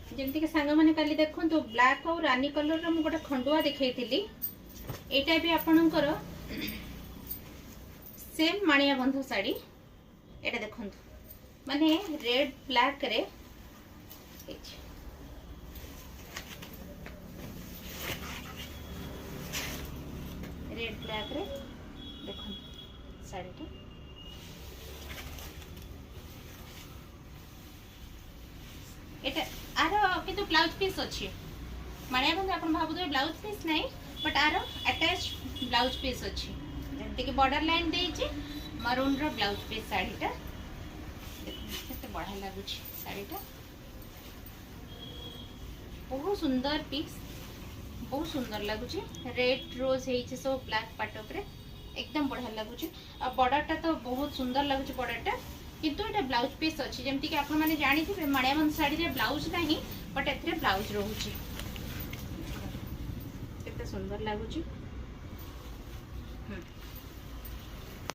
जमती कि सांग मैंने काली देखो तो ब्लैक और रानी कलर रो गोटे खंडुआ देखई थिली एटा भी आपणकर सेम माणिया बंध साड़ी एटा देखंतु माने रेड ब्लैक रे रेड ब्लैक रे देखो साड़ी एटा आरो किंतु ब्लाउज पीस अच्छी मानिया बंधु आप भावुए ब्लाउज पीस नहीं बट आर अटैच ब्लाउज पीस अच्छी जमती कि बॉर्डर लाइन देइछि मरून रो ब्लाउज पीस साड़ीटा केते बढ़िया लगुछि साड़ीटा बहुत सुंदर पीस बहुत सुंदर लगुछि रेड रोज हेइछि सब ब्लैक पाटक रे एकदम बढ़िया लगुछि आ बॉर्डरटा तो बहुत सुंदर लगुछि बॉर्डरटा किंतु एटा ब्लाउज पीस अच्छी जमती कि आपण माने जानि थिबे माणियाबंध साड़ी रे ब्लाउज नहीं बट एथरे ब्लाउज रहउछि केते सुंदर लगुछि।